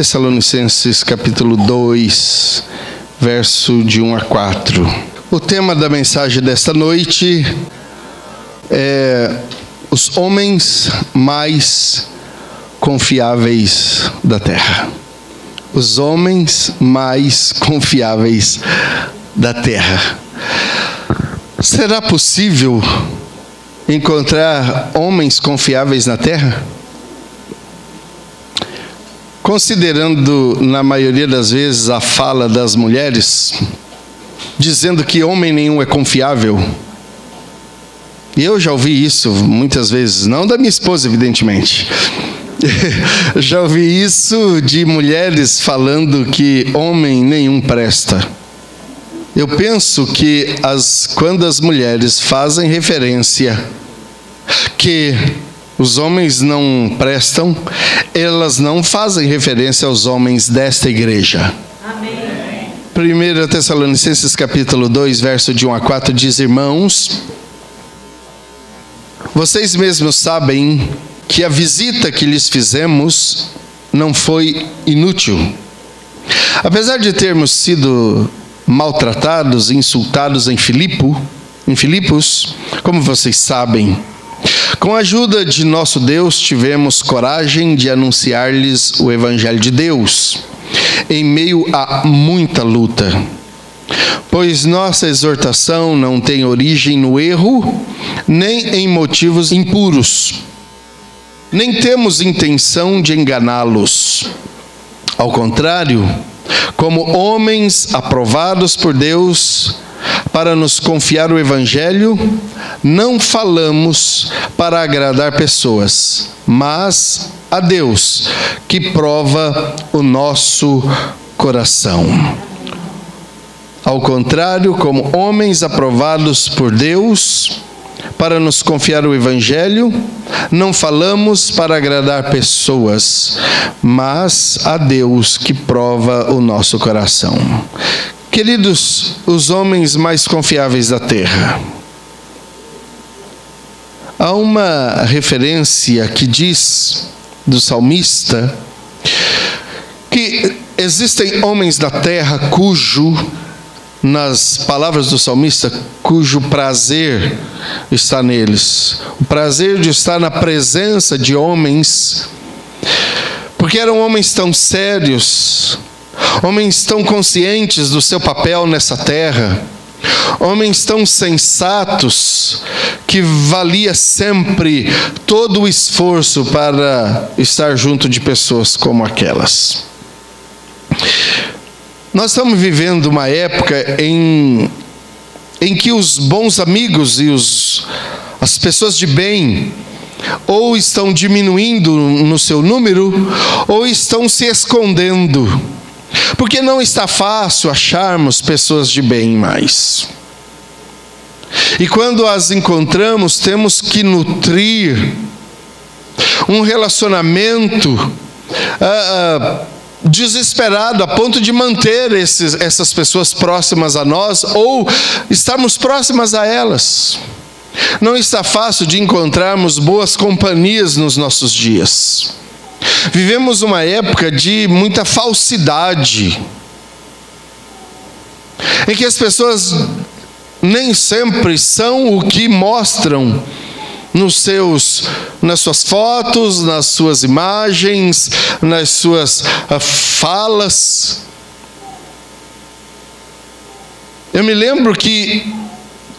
Tessalonicenses capítulo 2, verso de 1 a 4. O tema da mensagem desta noite é os homens mais confiáveis da terra. Os homens mais confiáveis da terra. Será possível encontrar homens confiáveis na terra? Considerando, na maioria das vezes, a fala das mulheres, dizendo que homem nenhum é confiável. E eu já ouvi isso muitas vezes, não da minha esposa, evidentemente. Já ouvi isso de mulheres falando que homem nenhum presta. Eu penso que quando as mulheres fazem referência que os homens não prestam, elas não fazem referência aos homens desta igreja. Amém. 1 Tessalonicenses capítulo 2, verso de 1 a 4 diz: irmãos, vocês mesmos sabem que a visita que lhes fizemos não foi inútil. Apesar de termos sido maltratados e insultados em Filipos, como vocês sabem, com a ajuda de nosso Deus, tivemos coragem de anunciar-lhes o Evangelho de Deus, em meio a muita luta. Pois nossa exortação não tem origem no erro, nem em motivos impuros. Nem temos intenção de enganá-los. Ao contrário, como homens aprovados por Deus, para nos confiar o Evangelho, não falamos para agradar pessoas, mas a Deus, que prova o nosso coração. Ao contrário, como homens aprovados por Deus, para nos confiar o Evangelho, não falamos para agradar pessoas, mas a Deus, que prova o nosso coração. Queridos, os homens mais confiáveis da terra. Há uma referência que diz, do salmista, que existem homens da terra nas palavras do salmista, cujo prazer está neles. O prazer de estar na presença de homens, porque eram homens tão sérios, homens tão conscientes do seu papel nessa terra, homens tão sensatos, que valia sempre todo o esforço para estar junto de pessoas como aquelas. Nós estamos vivendo uma época em que os bons amigos e as pessoas de bem ou estão diminuindo no seu número, ou estão se escondendo, porque não está fácil acharmos pessoas de bem mais. E quando as encontramos, temos que nutrir um relacionamento desesperado, a ponto de manter essas pessoas próximas a nós, ou estarmos próximas a elas. Não está fácil de encontrarmos boas companhias nos nossos dias. Vivemos uma época de muita falsidade, em que as pessoas nem sempre são o que mostram nas suas fotos, nas suas imagens, nas suas falas. Eu me lembro que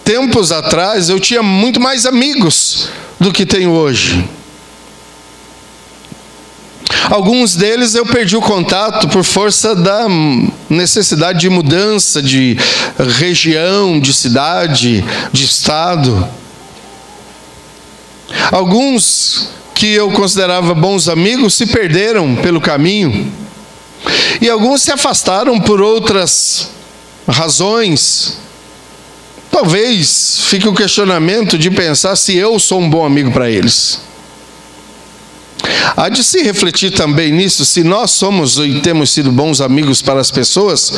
tempos atrás eu tinha muito mais amigos do que tenho hoje. Alguns deles eu perdi o contato por força da necessidade de mudança de região, de cidade, de estado. Alguns que eu considerava bons amigos se perderam pelo caminho. E alguns se afastaram por outras razões. Talvez fique o questionamento de pensar se eu sou um bom amigo para eles. Há de se refletir também nisso, se nós somos e temos sido bons amigos para as pessoas.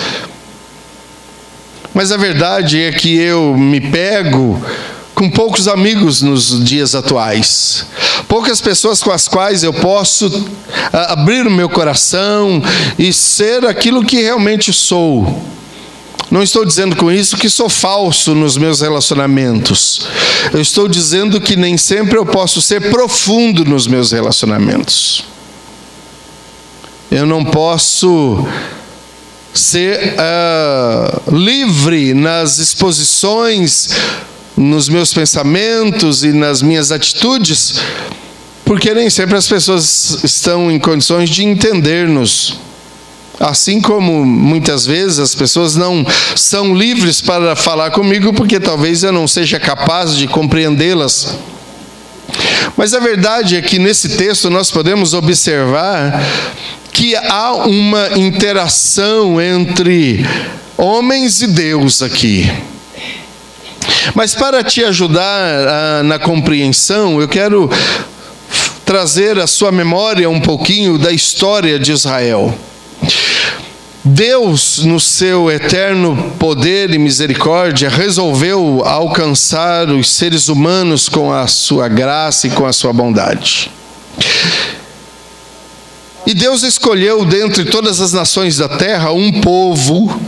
Mas a verdade é que eu me pego com poucos amigos nos dias atuais. poucas pessoas com as quais eu posso abrir o meu coração e ser aquilo que realmente sou. Não estou dizendo com isso que sou falso nos meus relacionamentos. Eu estou dizendo que nem sempre eu posso ser profundo nos meus relacionamentos. Eu não posso ser livre nas exposições, nos meus pensamentos e nas minhas atitudes, porque nem sempre as pessoas estão em condições de entender-nos. Assim como muitas vezes as pessoas não são livres para falar comigo, porque talvez eu não seja capaz de compreendê-las. Mas a verdade é que nesse texto nós podemos observar que há uma interação entre homens e Deus aqui. Mas para te ajudar na compreensão, eu quero trazer à sua memória um pouquinho da história de Israel. Deus, no seu eterno poder e misericórdia, resolveu alcançar os seres humanos com a sua graça e com a sua bondade. E Deus escolheu dentre todas as nações da terra um povo,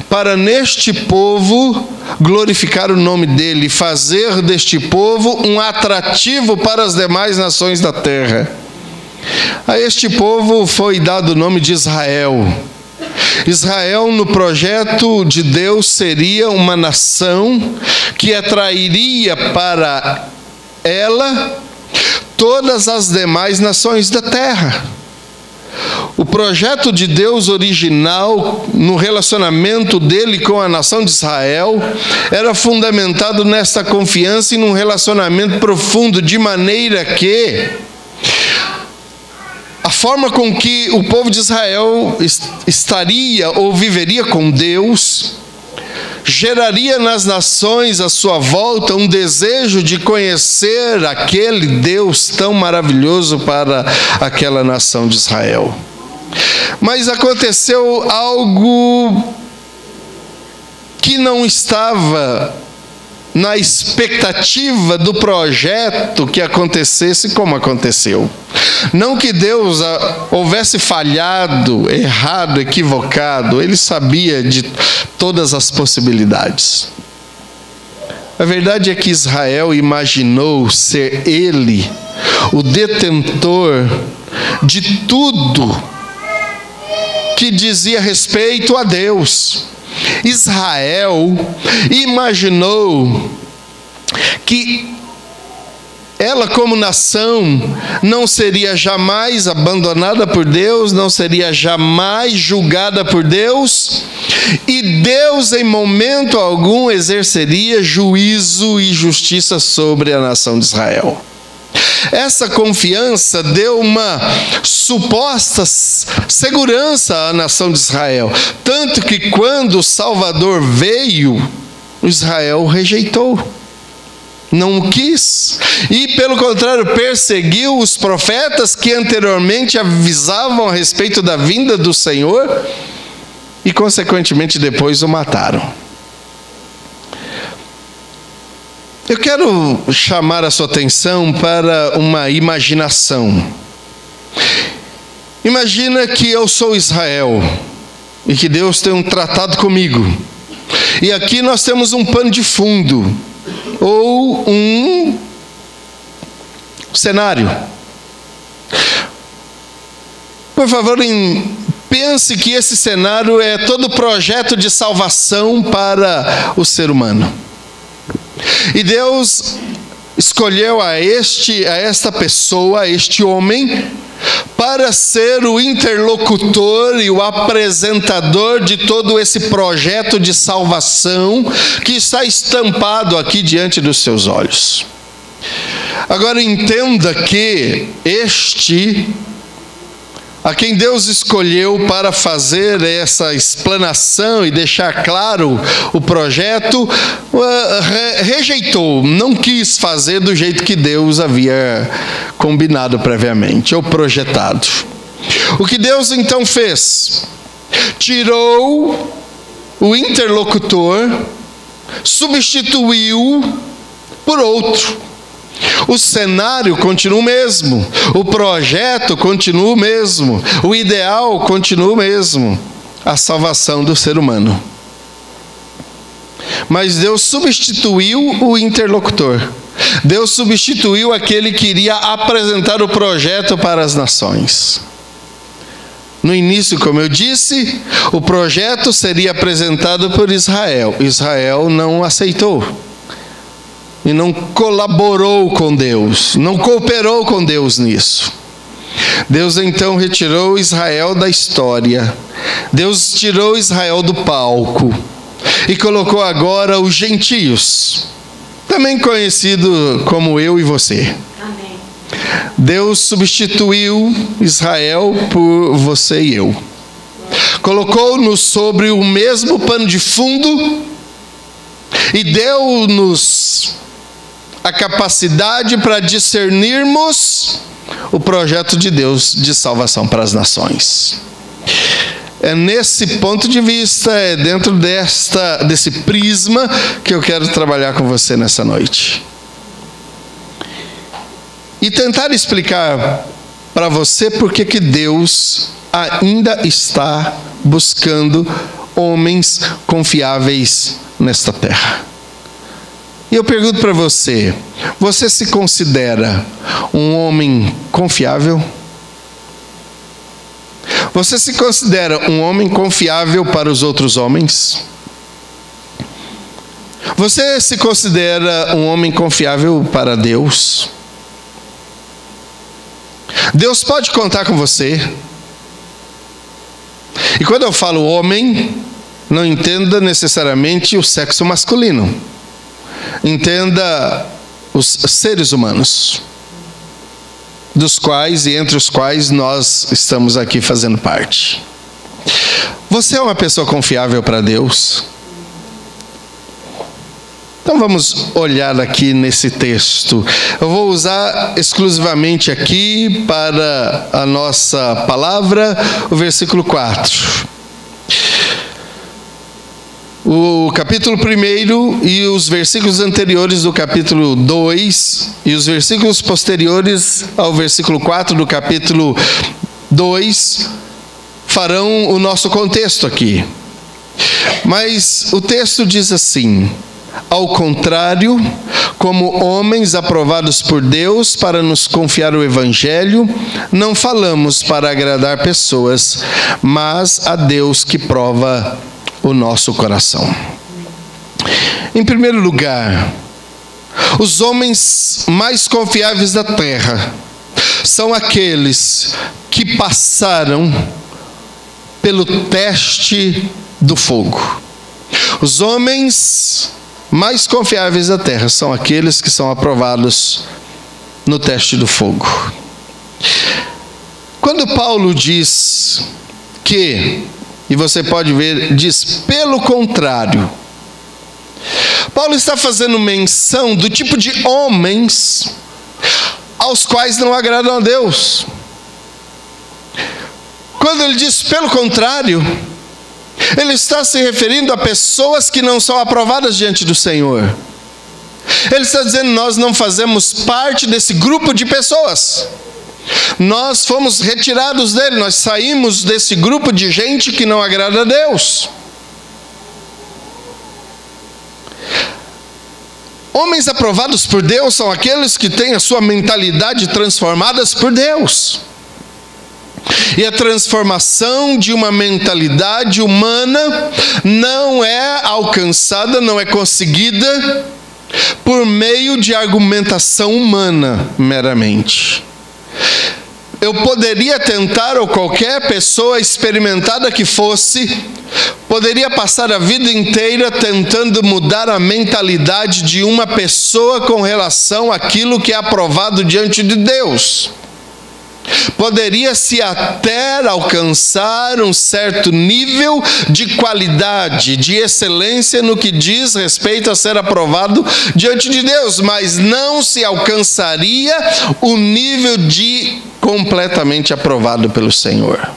para neste povo glorificar o nome dele, fazer deste povo um atrativo para as demais nações da terra. A este povo foi dado o nome de Israel. Israel, no projeto de Deus, seria uma nação que atrairia para ela todas as demais nações da terra. O projeto de Deus original, no relacionamento dele com a nação de Israel, era fundamentado nesta confiança e num relacionamento profundo, de maneira que a forma com que o povo de Israel estaria ou viveria com Deus geraria nas nações à sua volta um desejo de conhecer aquele Deus tão maravilhoso para aquela nação de Israel. Mas aconteceu algo que não estava na expectativa do projeto que acontecesse como aconteceu. Não que Deus houvesse falhado, errado, equivocado, ele sabia de todas as possibilidades. A verdade é que Israel imaginou ser ele o detentor de tudo que dizia respeito a Deus. Israel imaginou que ela, como nação, não seria jamais abandonada por Deus, não seria jamais julgada por Deus, e Deus, em momento algum, exerceria juízo e justiça sobre a nação de Israel. Essa confiança deu uma suposta segurança à nação de Israel, tanto que quando o Salvador veio, Israel rejeitou. Não o quis, e pelo contrário perseguiu os profetas que anteriormente avisavam a respeito da vinda do Senhor e consequentemente depois o mataram. Eu quero chamar a sua atenção para uma imaginação. Imagina que eu sou Israel e que Deus tem um tratado comigo, e aqui nós temos um pano de fundo ou um cenário. Por favor, pense que esse cenário é todo o projeto de salvação para o ser humano. E Deus escolheu a esta pessoa, a este homem, para ser o interlocutor e o apresentador de todo esse projeto de salvação que está estampado aqui diante dos seus olhos. Agora entenda que a quem Deus escolheu para fazer essa explanação e deixar claro o projeto, rejeitou, não quis fazer do jeito que Deus havia combinado previamente, ou projetado. O que Deus então fez? Tirou o interlocutor, substituiu por outro. O cenário continua o mesmo, o projeto continua o mesmo, o ideal continua o mesmo, a salvação do ser humano. Mas Deus substituiu o interlocutor. Deus substituiu aquele que iria apresentar o projeto para as nações. No início, como eu disse, o projeto seria apresentado por Israel. Israel não aceitou. E não colaborou com Deus, não cooperou com Deus nisso. Deus então retirou Israel da história. Deus tirou Israel do palco e colocou agora os gentios, também conhecido como eu e você. Amém. Deus substituiu Israel por você e eu. Colocou-nos sobre o mesmo pano de fundo e deu-nos a capacidade para discernirmos o projeto de Deus de salvação para as nações. É nesse ponto de vista, é dentro desse prisma que eu quero trabalhar com você nessa noite. E tentar explicar para você por que Deus ainda está buscando homens confiáveis nesta terra. E eu pergunto para você, você se considera um homem confiável? Você se considera um homem confiável para os outros homens? Você se considera um homem confiável para Deus? Deus pode contar com você. E quando eu falo homem, não entenda necessariamente o sexo masculino. Entenda os seres humanos, dos quais e entre os quais nós estamos aqui fazendo parte. Você é uma pessoa confiável para Deus? Então vamos olhar aqui nesse texto. Eu vou usar exclusivamente aqui para a nossa palavra o versículo 4. O capítulo 1 e os versículos anteriores do capítulo 2 e os versículos posteriores ao versículo 4 do capítulo 2 farão o nosso contexto aqui. Mas o texto diz assim: ao contrário, como homens aprovados por Deus para nos confiar o Evangelho, não falamos para agradar pessoas, mas a Deus que prova o nosso coração. Em primeiro lugar, os homens mais confiáveis da terra são aqueles que passaram pelo teste do fogo. Os homens mais confiáveis da terra são aqueles que são aprovados no teste do fogo. Quando Paulo diz que, e você pode ver, diz pelo contrário, Paulo está fazendo menção do tipo de homens aos quais não agradam a Deus. Quando ele diz pelo contrário, ele está se referindo a pessoas que não são aprovadas diante do Senhor. Ele está dizendo: nós não fazemos parte desse grupo de pessoas. Nós fomos retirados dele, nós saímos desse grupo de gente que não agrada a Deus. Homens aprovados por Deus são aqueles que têm a sua mentalidade transformadas por Deus. E a transformação de uma mentalidade humana não é alcançada, não é conseguida por meio de argumentação humana meramente. Eu poderia tentar, ou qualquer pessoa experimentada que fosse, poderia passar a vida inteira tentando mudar a mentalidade de uma pessoa com relação àquilo que é aprovado diante de Deus. Poderia-se até alcançar um certo nível de qualidade, de excelência no que diz respeito a ser aprovado diante de Deus, mas não se alcançaria o nível de completamente aprovado pelo Senhor.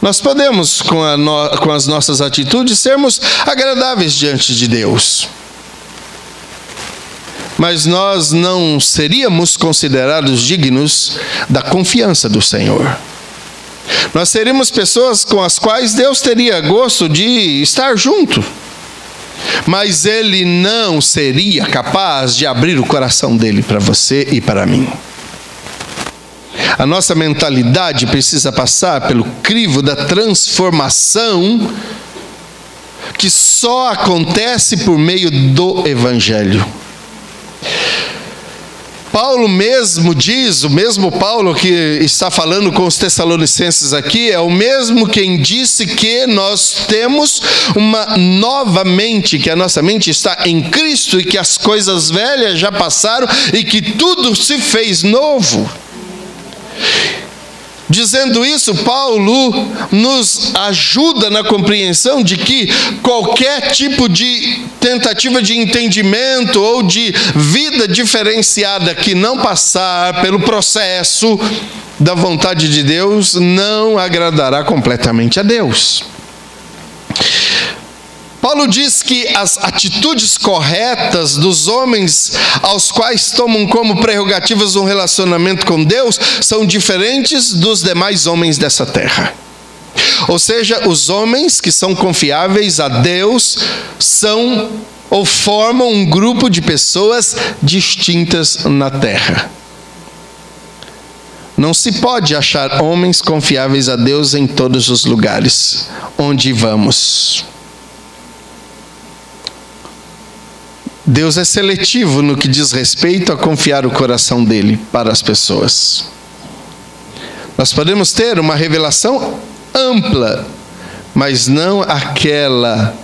Nós podemos, com as nossas atitudes, sermos agradáveis diante de Deus. mas nós não seríamos considerados dignos da confiança do Senhor. Nós seríamos pessoas com as quais Deus teria gosto de estar junto, mas Ele não seria capaz de abrir o coração dele para você e para mim. A nossa mentalidade precisa passar pelo crivo da transformação que só acontece por meio do Evangelho. Paulo mesmo diz, o mesmo Paulo que está falando com os Tessalonicenses aqui, é o mesmo quem disse que nós temos uma nova mente, que a nossa mente está em Cristo e que as coisas velhas já passaram e que tudo se fez novo. Dizendo isso, Paulo nos ajuda na compreensão de que qualquer tipo de tentativa de entendimento ou de vida diferenciada que não passar pelo processo da vontade de Deus não agradará completamente a Deus. Paulo diz que as atitudes corretas dos homens aos quais tomam como prerrogativas um relacionamento com Deus são diferentes dos demais homens dessa terra. Ou seja, os homens que são confiáveis a Deus são ou formam um grupo de pessoas distintas na terra. Não se pode achar homens confiáveis a Deus em todos os lugares onde vamos. Deus é seletivo no que diz respeito a confiar o coração dele para as pessoas. Nós podemos ter uma revelação ampla, mas não aquela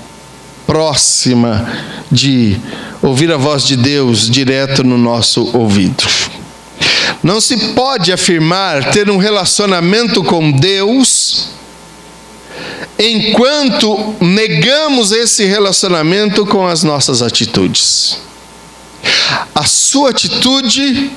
próxima de ouvir a voz de Deus direto no nosso ouvido. Não se pode afirmar ter um relacionamento com Deus enquanto negamos esse relacionamento com as nossas atitudes. A sua atitude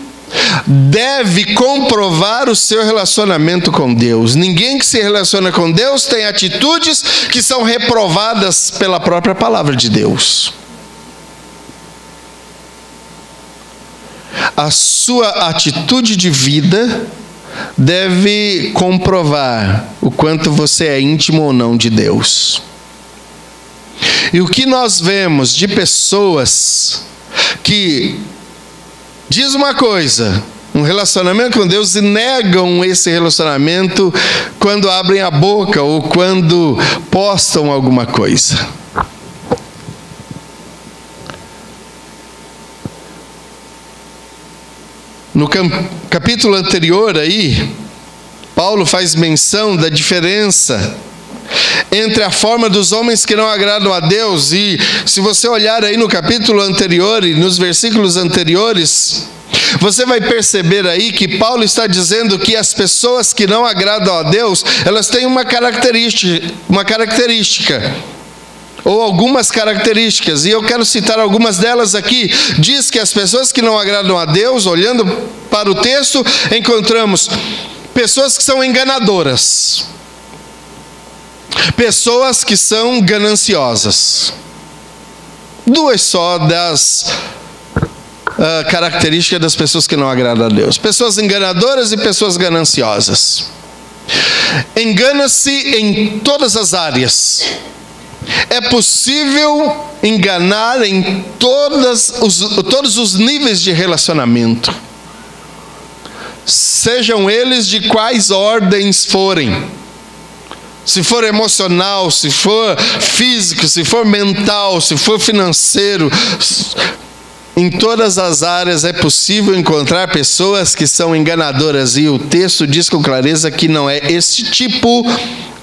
deve comprovar o seu relacionamento com Deus. Ninguém que se relaciona com Deus tem atitudes que são reprovadas pela própria palavra de Deus. A sua atitude de vida deve comprovar o quanto você é íntimo ou não de Deus. E o que nós vemos de pessoas que diz uma coisa, um relacionamento com Deus, e negam esse relacionamento quando abrem a boca ou quando postam alguma coisa. No capítulo anterior aí, Paulo faz menção da diferença entre a forma dos homens que não agradam a Deus. E se você olhar aí no capítulo anterior e nos versículos anteriores, você vai perceber aí que Paulo está dizendo que as pessoas que não agradam a Deus, elas têm uma característica. Ou algumas características, e eu quero citar algumas delas aqui. Diz que as pessoas que não agradam a Deus, olhando para o texto, encontramos pessoas que são enganadoras, pessoas que são gananciosas. Duas só das características das pessoas que não agradam a Deus: pessoas enganadoras e pessoas gananciosas. Engana-se em todas as áreas. É possível enganar em todos os níveis de relacionamento, sejam eles de quais ordens forem. Se for emocional, se for físico, se for mental, se for financeiro, em todas as áreas é possível encontrar pessoas que são enganadoras. E o texto diz com clareza que não é esse tipo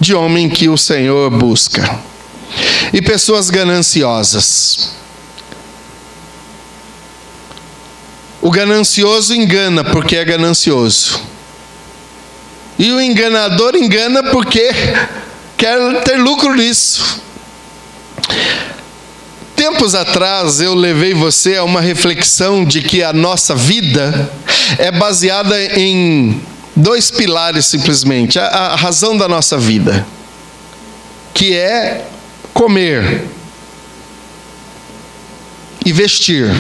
de homem que o Senhor busca. E pessoas gananciosas. O ganancioso engana porque é ganancioso. E o enganador engana porque quer ter lucro nisso. Tempos atrás eu levei você a uma reflexão de que a nossa vida é baseada em dois pilares simplesmente. A razão da nossa vida, que é comer e vestir.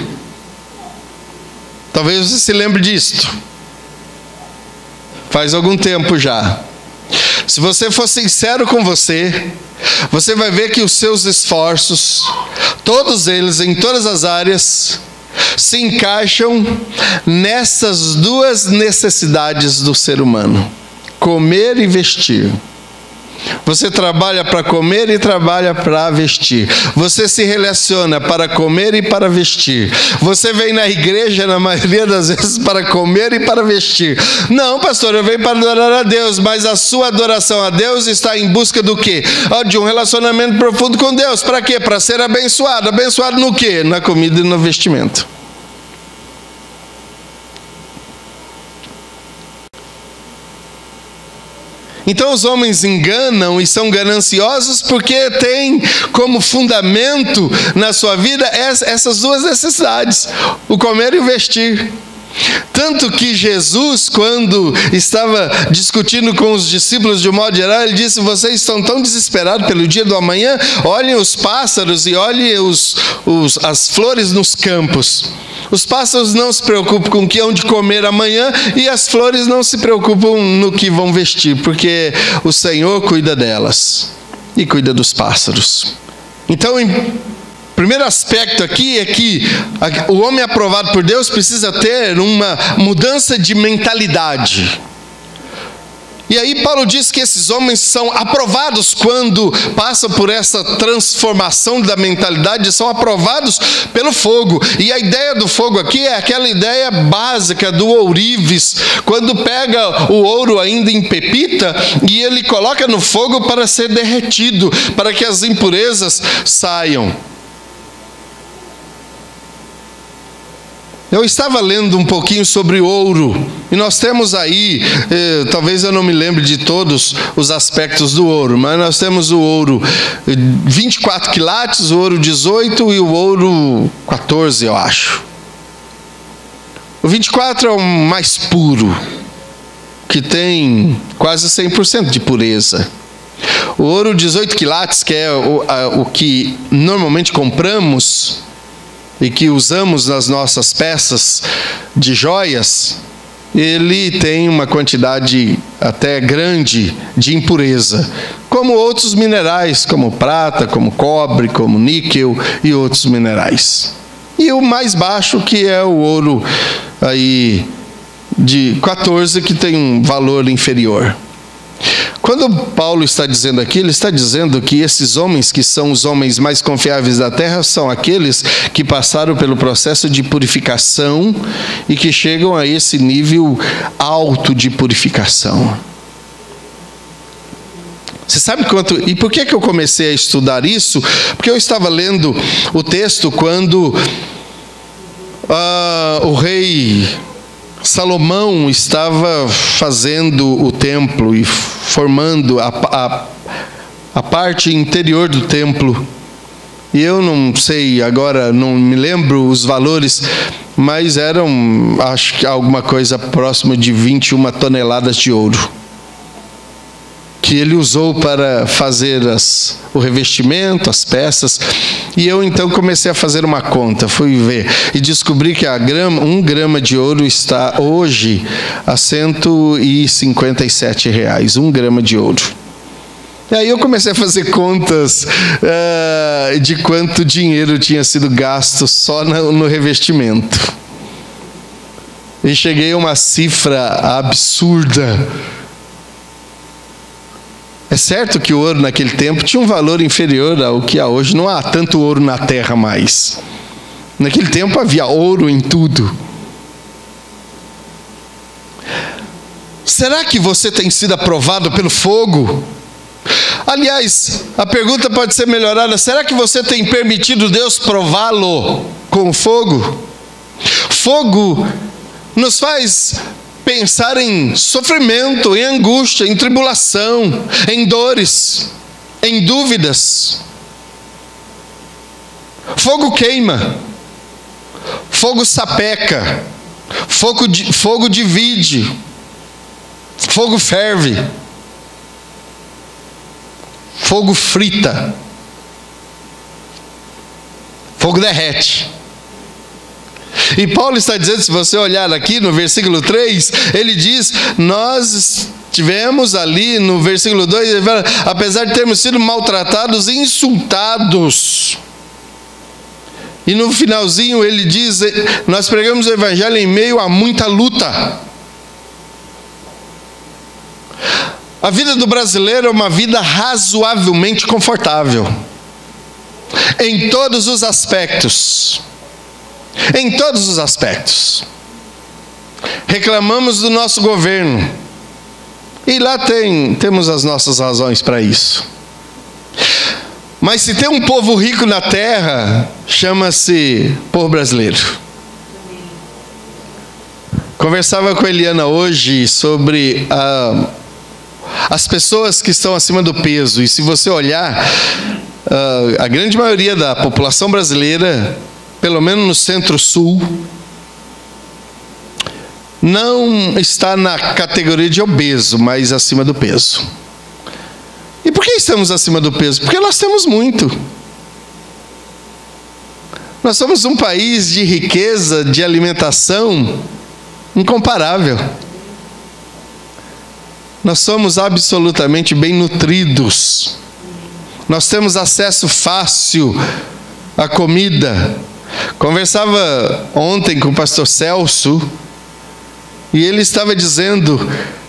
Talvez você se lembre disto. Faz algum tempo já. Se você for sincero com você, você vai ver que os seus esforços, todos eles, em todas as áreas, se encaixam nessas duas necessidades do ser humano: comer e vestir. Você trabalha para comer e trabalha para vestir. Você se relaciona para comer e para vestir. Você vem na igreja, na maioria das vezes, para comer e para vestir. Não, pastor, eu venho para adorar a Deus, mas a sua adoração a Deus está em busca do quê? De um relacionamento profundo com Deus. Para quê? Para ser abençoado. Abençoado no quê? Na comida e no vestimento. Então os homens enganam e são gananciosos porque têm como fundamento na sua vida essas duas necessidades: o comer e o vestir. Tanto que Jesus, quando estava discutindo com os discípulos de um modo geral, ele disse: vocês estão tão desesperados pelo dia do amanhã, olhem os pássaros e olhem as flores nos campos. Os pássaros não se preocupam com o que hão de comer amanhã, e as flores não se preocupam no que vão vestir, porque o Senhor cuida delas e cuida dos pássaros. Então, o primeiro aspecto aqui é que o homem aprovado por Deus precisa ter uma mudança de mentalidade. E aí Paulo diz que esses homens são aprovados quando passam por essa transformação da mentalidade, são aprovados pelo fogo. E a ideia do fogo aqui é aquela ideia básica do ourives, quando pega o ouro ainda em pepita e ele coloca no fogo para ser derretido, para que as impurezas saiam. Eu estava lendo um pouquinho sobre ouro, e nós temos aí, talvez eu não me lembre de todos os aspectos do ouro, mas nós temos o ouro 24 quilates, o ouro 18 e o ouro 14, eu acho. O 24 é o mais puro, que tem quase 100% de pureza. O ouro 18 quilates, que é o que normalmente compramos e que usamos nas nossas peças de joias, ele tem uma quantidade até grande de impureza, como outros minerais, como prata, como cobre, como níquel e outros minerais. E o mais baixo, que é o ouro aí de 14, que tem um valor inferior. Quando Paulo está dizendo aqui, ele está dizendo que esses homens, que são os homens mais confiáveis da terra, são aqueles que passaram pelo processo de purificação e que chegam a esse nível alto de purificação. Você sabe quanto... E por que eu comecei a estudar isso? Porque eu estava lendo o texto quando o rei Salomão estava fazendo o templo e formando a parte interior do templo. E eu não sei agora, não me lembro os valores, mas eram, acho que alguma coisa próxima de 21 toneladas de ouro, que ele usou para fazer o revestimento, as peças. E eu então comecei a fazer uma conta, fui ver, e descobri que 1 grama de ouro está hoje a R$157, 1 grama de ouro. E aí eu comecei a fazer contas de quanto dinheiro tinha sido gasto só no revestimento. E cheguei a uma cifra absurda. É certo que o ouro naquele tempo tinha um valor inferior ao que há hoje. Não há tanto ouro na terra mais. Naquele tempo havia ouro em tudo. Será que você tem sido aprovado pelo fogo? Aliás, a pergunta pode ser melhorada: será que você tem permitido Deus prová-lo com o fogo? Fogo nos faz pensar em sofrimento, em angústia, em tribulação, em dores, em dúvidas. Fogo queima, fogo sapeca, fogo divide, fogo ferve, fogo frita, fogo derrete. E Paulo está dizendo, se você olhar aqui no versículo 3, ele diz, nós tivemos ali no versículo 2, ele fala, apesar de termos sido maltratados e insultados. E no finalzinho ele diz, nós pregamos o evangelho em meio a muita luta. A vida do brasileiro é uma vida razoavelmente confortável. Em todos os aspectos. Em todos os aspectos. Reclamamos do nosso governo. E lá temos as nossas razões para isso. Mas se tem um povo rico na terra, chama-se povo brasileiro. Conversava com a Eliana hoje sobre as pessoas que estão acima do peso. E se você olhar, a grande maioria da população brasileira, pelo menos no centro-sul, não está na categoria de obeso, mas acima do peso. E por que estamos acima do peso? Porque nós temos muito. Nós somos um país de riqueza, de alimentação incomparável. Nós somos absolutamente bem nutridos. Nós temos acesso fácil à comida. Conversava ontem com o pastor Celso, e ele estava dizendo,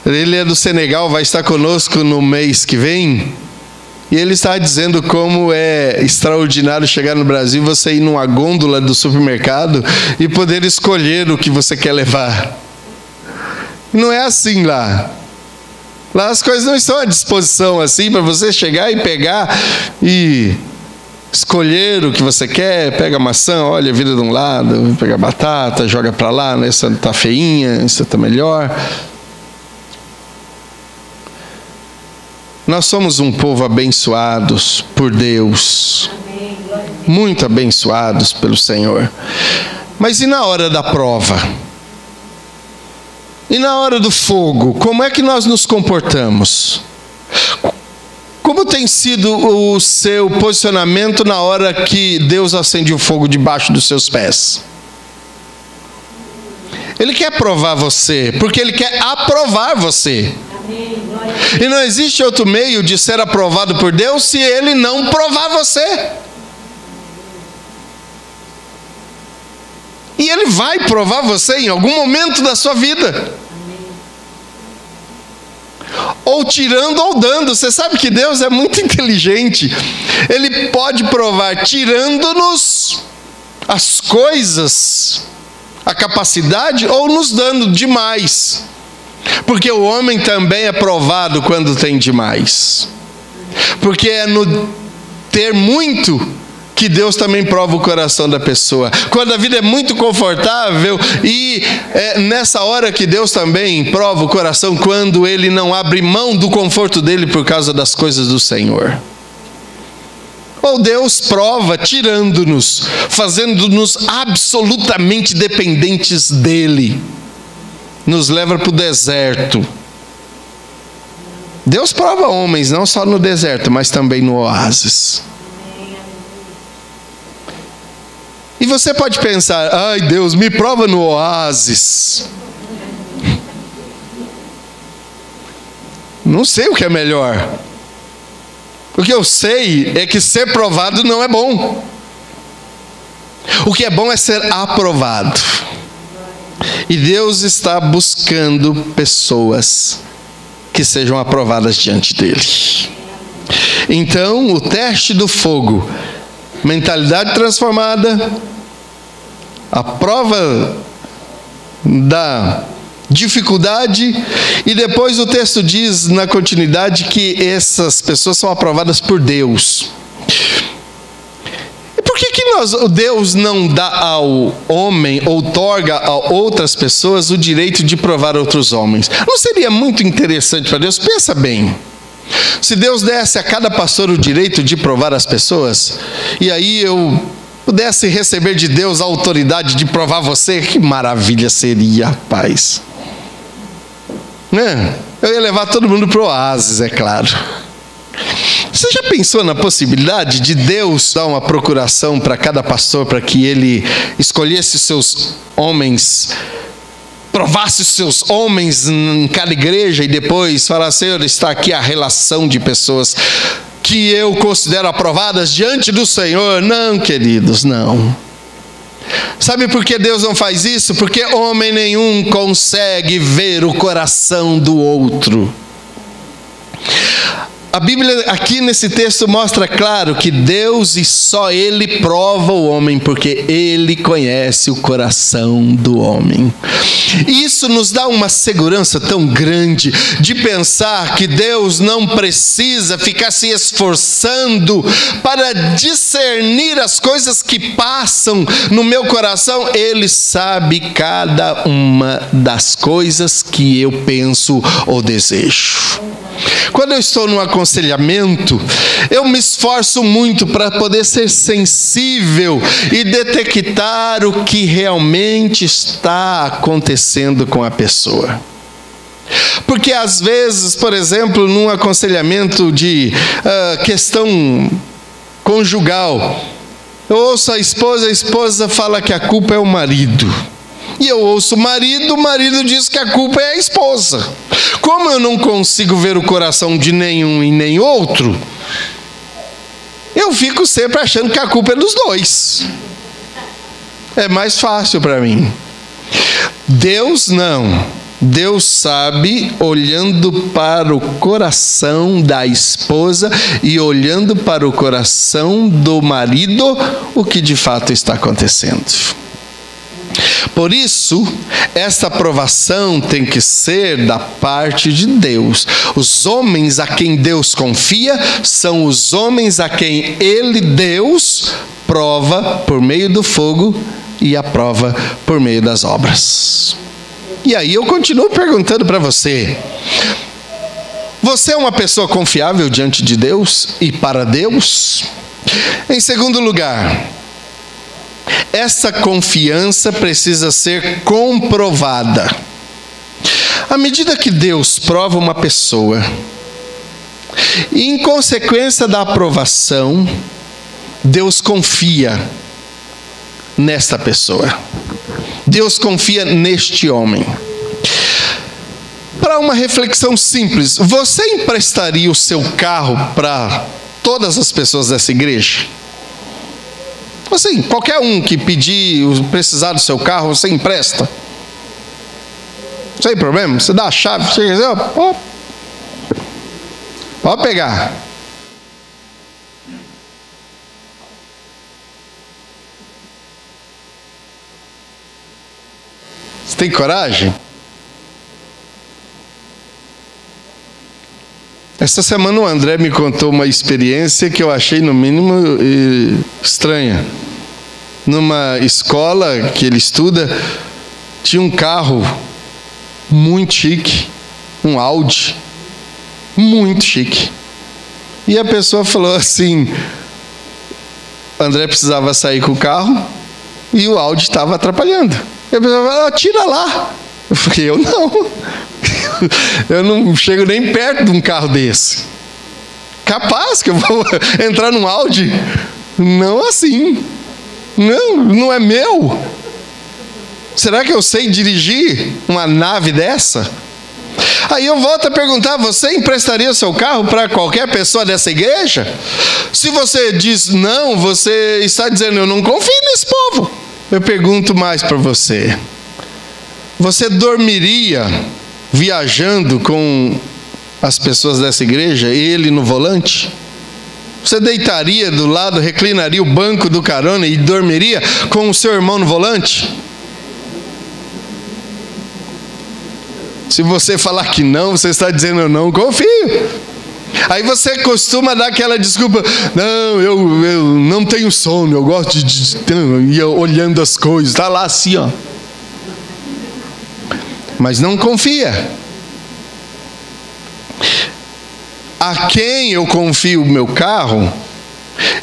ele é do Senegal, vai estar conosco no mês que vem, e ele estava dizendo como é extraordinário chegar no Brasil, você ir numa gôndola do supermercado e poder escolher o que você quer levar. Não é assim lá. Lá as coisas não estão à disposição assim para você chegar e pegar e escolher o que você quer. Pega a maçã, olha, vira de um lado, pega a batata, joga para lá, essa está feinha, essa está melhor. Nós somos um povo abençoados por Deus, muito abençoados pelo Senhor. Mas e na hora da prova? E na hora do fogo, como é que nós nos comportamos? Como tem sido o seu posicionamento na hora que Deus acende o fogo debaixo dos seus pés? Ele quer provar você, porque Ele quer aprovar você. E não existe outro meio de ser aprovado por Deus se Ele não provar você. E Ele vai provar você em algum momento da sua vida. Ou tirando ou dando. Você sabe que Deus é muito inteligente. Ele pode provar tirando-nos as coisas, a capacidade, ou nos dando demais. Porque o homem também é provado quando tem demais. Porque é no ter muito que Deus também prova o coração da pessoa. Quando a vida é muito confortável, e é nessa hora que Deus também prova o coração, quando Ele não abre mão do conforto dele por causa das coisas do Senhor. Ou Deus prova tirando-nos, fazendo-nos absolutamente dependentes dEle. Nos leva para o deserto. Deus prova homens, não só no deserto, mas também no oásis. E você pode pensar, ai Deus, me prova no oásis. Não sei o que é melhor. O que eu sei é que ser provado não é bom. O que é bom é ser aprovado. E Deus está buscando pessoas que sejam aprovadas diante dele. Então, o teste do fogo, mentalidade transformada, a prova da dificuldade, e depois o texto diz na continuidade que essas pessoas são aprovadas por Deus. E por que Deus não dá ao homem, outorga a outras pessoas o direito de provar outros homens? Não seria muito interessante para Deus? Pensa bem. Se Deus desse a cada pastor o direito de provar as pessoas, e aí eu pudesse receber de Deus a autoridade de provar você, que maravilha seria, rapaz. Eu ia levar todo mundo para o oásis, é claro. Você já pensou na possibilidade de Deus dar uma procuração para cada pastor, para que ele escolhesse seus homens, provasse os seus homens em cada igreja e depois falasse: Senhor, está aqui a relação de pessoas que eu considero aprovadas diante do Senhor? Não, queridos, não. Sabe por que Deus não faz isso? Porque homem nenhum consegue ver o coração do outro. A Bíblia aqui nesse texto mostra claro que Deus e só Ele prova o homem, porque Ele conhece o coração do homem. Isso nos dá uma segurança tão grande de pensar que Deus não precisa ficar se esforçando para discernir as coisas que passam no meu coração. Ele sabe cada uma das coisas que eu penso ou desejo. Quando eu estou num aconselhamento, eu me esforço muito para poder ser sensível e detectar o que realmente está acontecendo com a pessoa. Porque às vezes, por exemplo, num aconselhamento de questão conjugal, eu ouço a esposa fala que a culpa é o marido. E eu ouço o marido diz que a culpa é a esposa. Como eu não consigo ver o coração de nenhum e nem outro, eu fico sempre achando que a culpa é dos dois. É mais fácil para mim. Deus não. Deus sabe, olhando para o coração da esposa e olhando para o coração do marido, o que de fato está acontecendo. Por isso, esta aprovação tem que ser da parte de Deus. Os homens a quem Deus confia são os homens a quem Ele, Deus, prova por meio do fogo e aprova por meio das obras. E aí eu continuo perguntando para você: você é uma pessoa confiável diante de Deus e para Deus? Em segundo lugar, essa confiança precisa ser comprovada. À medida que Deus prova uma pessoa, e em consequência da aprovação, Deus confia nesta pessoa. Deus confia neste homem. Para uma reflexão simples, você emprestaria o seu carro para todas as pessoas dessa igreja? Assim, qualquer um que pedir, precisar do seu carro, você empresta. Sem problema, você dá a chave, você diz: pode pegar. Você tem coragem? Essa semana o André me contou uma experiência que eu achei no mínimo estranha. Numa escola que ele estuda, tinha um carro muito chique, um Audi, muito chique. E a pessoa falou assim: o André precisava sair com o carro e o Audi estava atrapalhando. E a pessoa falou: tira lá. Eu falei: eu não. Eu não chego nem perto de um carro desse. Capaz que eu vou entrar num Audi? Não assim. Não é meu. Será que eu sei dirigir uma nave dessa? Aí eu volto a perguntar: você emprestaria o seu carro para qualquer pessoa dessa igreja? Se você diz não, você está dizendo: eu não confio nesse povo. Eu pergunto mais para você: você dormiria viajando com as pessoas dessa igreja, ele no volante? Você deitaria do lado, reclinaria o banco do carona e dormiria com o seu irmão no volante? Se você falar que não, você está dizendo: eu não confio. Aí você costuma dar aquela desculpa: não, eu não tenho sono, eu gosto de ir olhando as coisas, está lá assim, ó. Mas não confia. A quem eu confio o meu carro,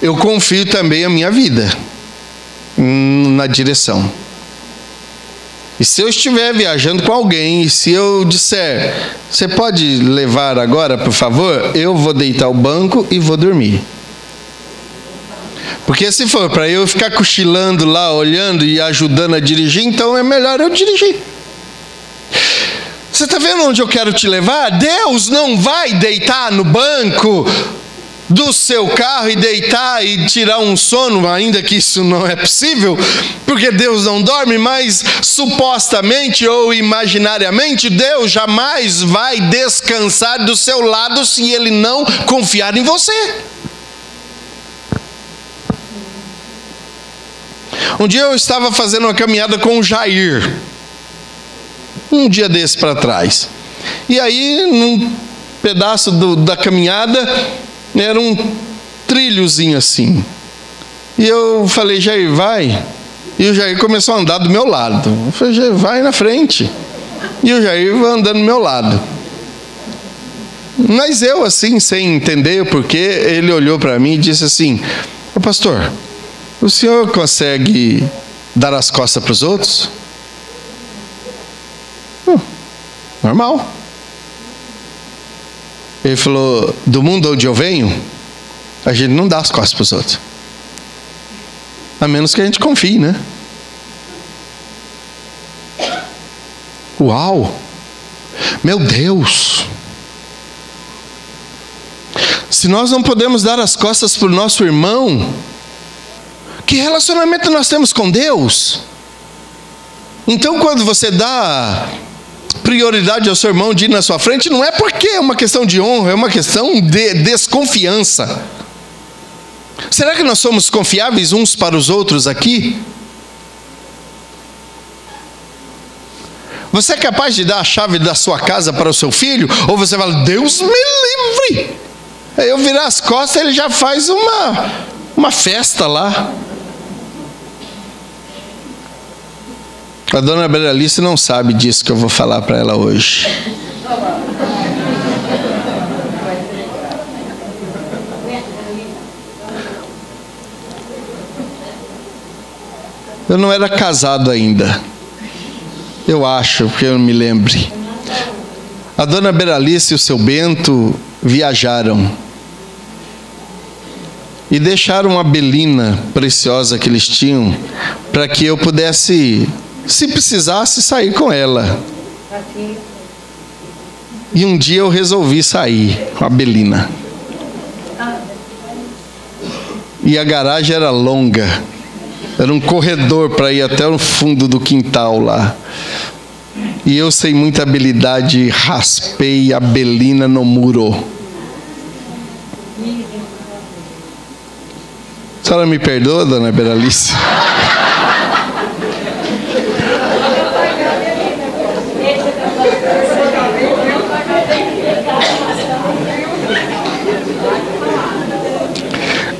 eu confio também a minha vida na direção. E se eu estiver viajando com alguém, e se eu disser, você pode levar agora, por favor? Eu vou deitar o banco e vou dormir. Porque se for para eu ficar cochilando lá, olhando e ajudando a dirigir, então é melhor eu dirigir. Você está vendo onde eu quero te levar? Deus não vai deitar no banco do seu carro e deitar e tirar um sono, ainda que isso não é possível, porque Deus não dorme, mas supostamente ou imaginariamente, Deus jamais vai descansar do seu lado se Ele não confiar em você. Um dia eu estava fazendo uma caminhada com o Jair, um dia desse para trás, e aí num pedaço da caminhada era um trilhozinho assim, e eu falei, Jair, vai. E o Jair começou a andar do meu lado. Eu falei, Jair, vai na frente. E o Jair vai andando do meu lado. Mas eu, assim, sem entender o porquê, ele olhou para mim e disse assim, ô pastor, o senhor consegue dar as costas para os outros? Normal. Ele falou, do mundo onde eu venho, a gente não dá as costas para os outros. A menos que a gente confie, né? Uau! Meu Deus! Se nós não podemos dar as costas para o nosso irmão, que relacionamento nós temos com Deus? Então, quando você dá prioridade ao seu irmão de ir na sua frente, não é porque é uma questão de honra, é uma questão de desconfiança. Será que nós somos confiáveis uns para os outros aqui? Você é capaz de dar a chave da sua casa para o seu filho? Ou você fala, Deus me livre? Aí eu virar as costas, ele já faz uma festa lá. A dona Beralice não sabe disso que eu vou falar para ela hoje. Eu não era casado ainda. Eu acho, porque eu não me lembre. A dona Beralice e o seu Bento viajaram. E deixaram uma belina preciosa que eles tinham, para que eu pudesse, se precisasse, sair com ela. E um dia eu resolvi sair com a belina. E a garagem era longa. Era um corredor para ir até o fundo do quintal lá. E eu, sem muita habilidade, raspei a belina no muro. A senhora me perdoa, dona Beralice?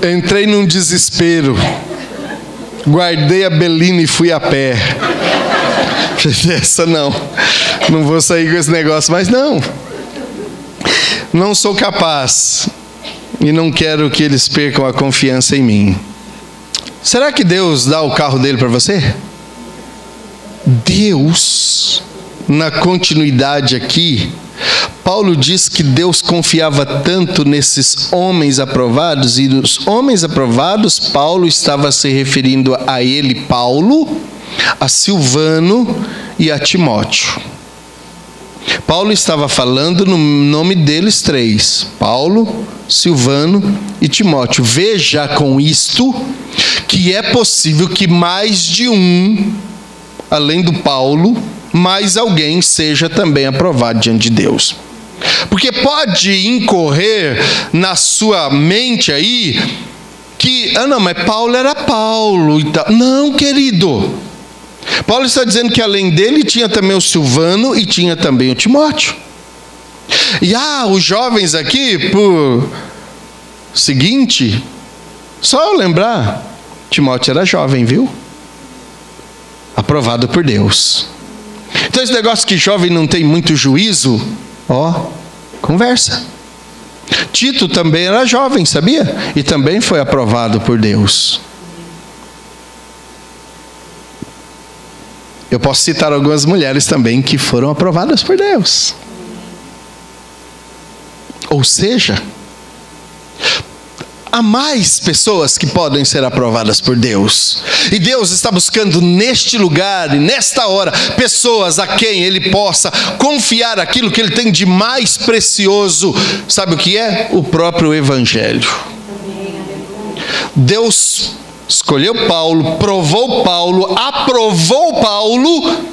Entrei num desespero. Guardei a belina e fui a pé. Essa não vou sair com esse negócio, mas não sou capaz e não quero que eles percam a confiança em mim. Será que Deus dá o carro dele para você? Deus, na continuidade aqui, Paulo diz que Deus confiava tanto nesses homens aprovados, e nos homens aprovados, Paulo estava se referindo a ele, Paulo, a Silvano e a Timóteo. Paulo estava falando no nome deles três, Paulo, Silvano e Timóteo. Veja com isto que é possível que mais de um, além do Paulo, mais alguém seja também aprovado diante de Deus. Porque pode incorrer na sua mente aí que, não, mas Paulo era Paulo e tal. Não, querido. Paulo está dizendo que além dele tinha também o Silvano e tinha também o Timóteo. E os jovens aqui, por seguinte, só eu lembrar, Timóteo era jovem, viu? Aprovado por Deus. Então esse negócio que jovem não tem muito juízo, conversa. Tito também era jovem, sabia? E também foi aprovado por Deus. Eu posso citar algumas mulheres também que foram aprovadas por Deus. Ou seja, há mais pessoas que podem ser aprovadas por Deus. E Deus está buscando neste lugar e nesta hora pessoas a quem Ele possa confiar aquilo que Ele tem de mais precioso. Sabe o que é? O próprio Evangelho. Deus escolheu Paulo, provou Paulo, aprovou Paulo.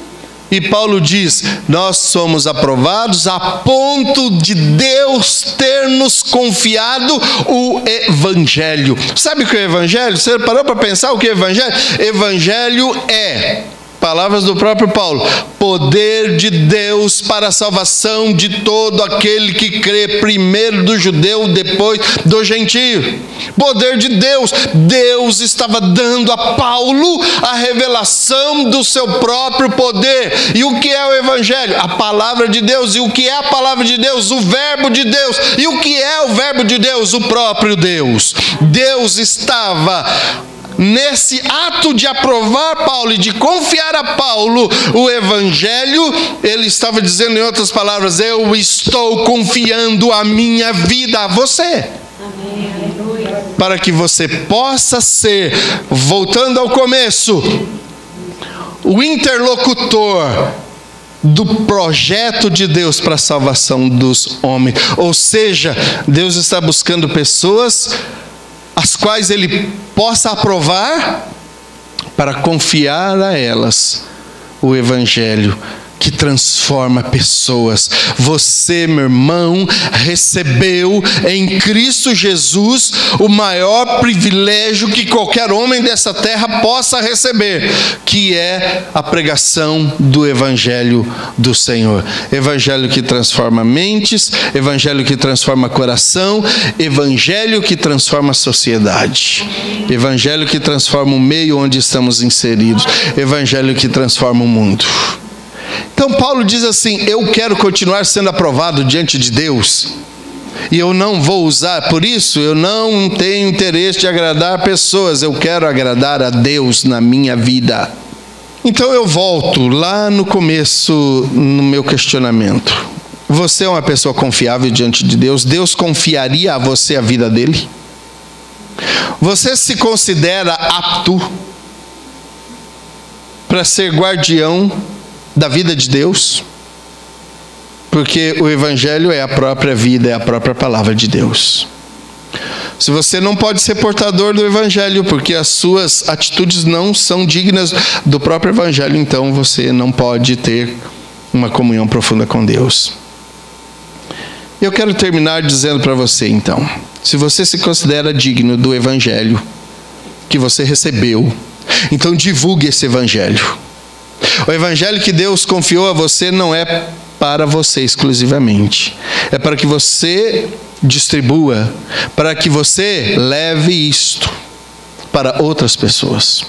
E Paulo diz, nós somos aprovados a ponto de Deus ter nos confiado o Evangelho. Sabe o que é o Evangelho? Você parou para pensar o que é o Evangelho? Evangelho é, palavras do próprio Paulo, poder de Deus para a salvação de todo aquele que crê, primeiro do judeu, depois do gentio. Poder de Deus. Deus estava dando a Paulo a revelação do seu próprio poder. E o que é o Evangelho? A palavra de Deus. E o que é a palavra de Deus? O verbo de Deus. E o que é o verbo de Deus? O próprio Deus. Deus estava nesse ato de aprovar Paulo e de confiar a Paulo o Evangelho. Ele estava dizendo, em outras palavras, eu estou confiando a minha vida a você. Amém. Aleluia. Para que você possa ser, voltando ao começo, o interlocutor do projeto de Deus para a salvação dos homens. Ou seja, Deus está buscando pessoas as quais Ele possa aprovar para confiar a elas o Evangelho que transforma pessoas. Você, meu irmão, recebeu em Cristo Jesus o maior privilégio que qualquer homem dessa terra possa receber, que é a pregação do Evangelho do Senhor. Evangelho que transforma mentes, Evangelho que transforma coração, Evangelho que transforma a sociedade, Evangelho que transforma o meio onde estamos inseridos, Evangelho que transforma o mundo. Então Paulo diz assim, eu quero continuar sendo aprovado diante de Deus, e eu não vou usar, por isso eu não tenho interesse de agradar pessoas, eu quero agradar a Deus na minha vida. Então eu volto lá no começo, no meu questionamento. Você é uma pessoa confiável diante de Deus? Deus confiaria a você a vida dele? Você se considera apto para ser guardião da vida de Deus? Porque o Evangelho é a própria vida, é a própria palavra de Deus. Se você não pode ser portador do Evangelho, porque as suas atitudes não são dignas do próprio Evangelho, então você não pode ter uma comunhão profunda com Deus. Eu quero terminar dizendo para você, então, se você se considera digno do Evangelho que você recebeu, então divulgue esse Evangelho. O Evangelho que Deus confiou a você não é para você exclusivamente. É para que você distribua, para que você leve isto para outras pessoas.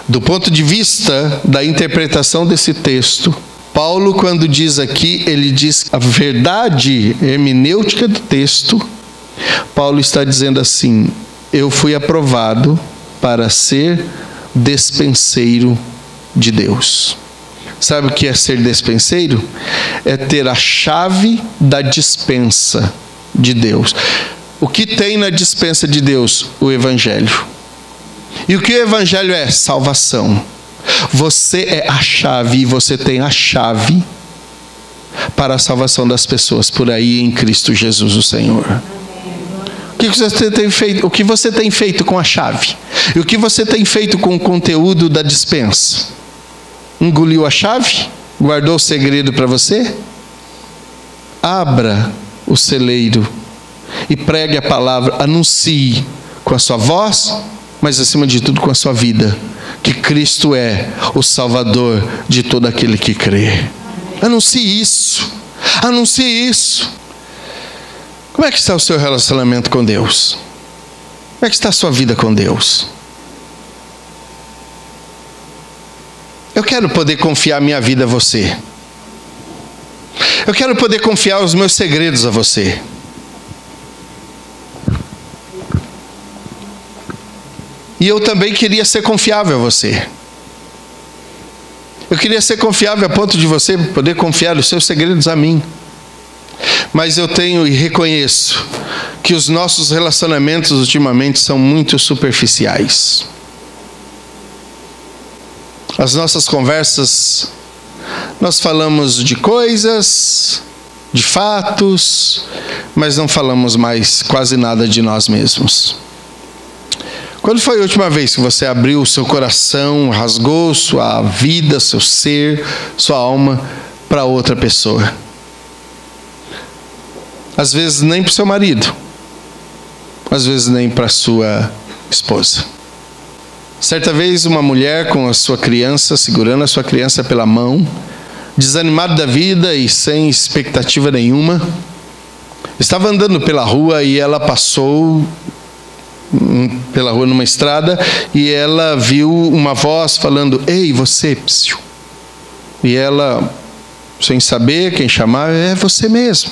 Do ponto de vista da interpretação desse texto, Paulo, quando diz aqui, ele diz a verdade hermenêutica do texto. Paulo está dizendo assim, eu fui aprovado para ser despenseiro de Deus. Sabe o que é ser despenseiro? É ter a chave da dispensa de Deus. O que tem na dispensa de Deus? O Evangelho. E o que o Evangelho é? Salvação. Você é a chave, e você tem a chave para a salvação das pessoas por aí em Cristo Jesus o Senhor. O que você tem feito com a chave? E o que você tem feito com o conteúdo da dispensa? Engoliu a chave? Guardou o segredo para você? Abra o celeiro e pregue a palavra, anuncie com a sua voz, mas acima de tudo com a sua vida, que Cristo é o Salvador de todo aquele que crê. Anuncie isso. Anuncie isso. Como é que está o seu relacionamento com Deus? Como é que está a sua vida com Deus? Eu quero poder confiar minha vida a você. Eu quero poder confiar os meus segredos a você. E eu também queria ser confiável a você. Eu Eu queria ser confiável a ponto de você poder confiar os seus segredos a mim. Mas eu tenho e reconheço que os nossos relacionamentos ultimamente são muito superficiais. As nossas conversas, nós falamos de coisas, de fatos, mas não falamos mais quase nada de nós mesmos. Quando foi a última vez que você abriu o seu coração, rasgou sua vida, seu ser, sua alma para outra pessoa? Às vezes nem para o seu marido, às vezes nem para a sua esposa. Certa vez uma mulher com a sua criança, segurando a sua criança pela mão, desanimada da vida e sem expectativa nenhuma, estava andando pela rua e ela passou pela rua numa estrada e ela viu uma voz falando: "Ei, você, psiu." E ela, sem saber quem chamar, é você mesmo.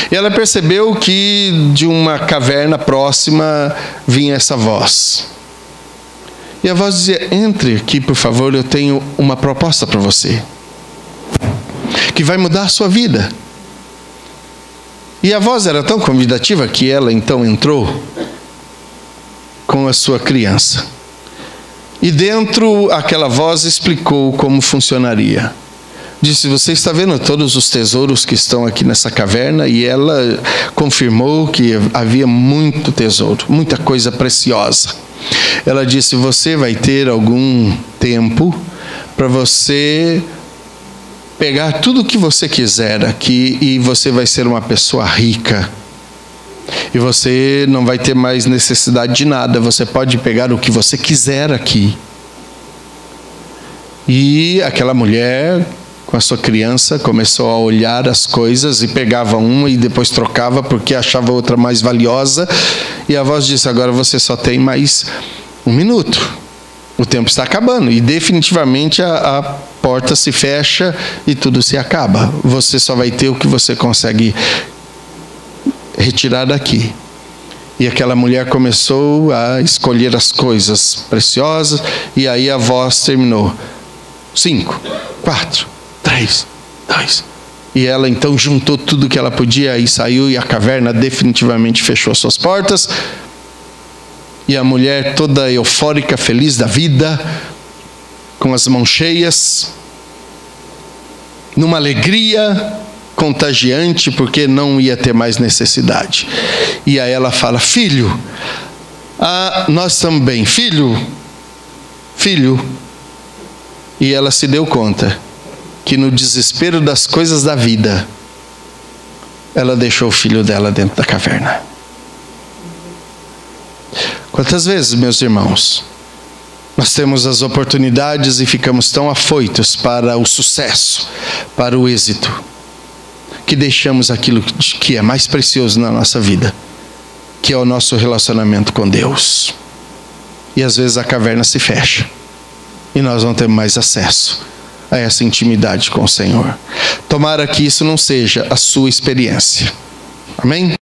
E ela percebeu que de uma caverna próxima vinha essa voz. E a voz dizia: "Entre aqui, por favor, eu tenho uma proposta para você, que vai mudar a sua vida." E a voz era tão convidativa que ela então entrou com a sua criança. E dentro aquela voz explicou como funcionaria. Disse: "Você está vendo todos os tesouros que estão aqui nessa caverna?" E ela confirmou que havia muito tesouro, muita coisa preciosa. Ela disse: "Você vai ter algum tempo para você pegar tudo o que você quiser aqui e você vai ser uma pessoa rica. E você não vai ter mais necessidade de nada. Você pode pegar o que você quiser aqui." E aquela mulher, com a sua criança, começou a olhar as coisas e pegava uma e depois trocava porque achava outra mais valiosa. E a voz disse: "Agora você só tem mais 1 minuto. O tempo está acabando." E definitivamente a porta se fecha e tudo se acaba. Você só vai ter o que você consegue retirar daqui. E aquela mulher começou a escolher as coisas preciosas. E aí a voz terminou: 5, 4, 3, 2. E ela então juntou tudo que ela podia e saiu, e a caverna definitivamente fechou suas portas. E a mulher toda eufórica, feliz da vida, com as mãos cheias, numa alegria contagiante, porque não ia ter mais necessidade. E aí ela fala: "Filho, nós também, filho." E ela se deu conta que no desespero das coisas da vida, ela deixou o filho dela dentro da caverna. Quantas vezes, meus irmãos, nós temos as oportunidades e ficamos tão afoitos para o sucesso, para o êxito, que deixamos aquilo que é mais precioso na nossa vida, que é o nosso relacionamento com Deus. E às vezes a caverna se fecha e nós não temos mais acesso a essa intimidade com o Senhor. Tomara que isso não seja a sua experiência. Amém?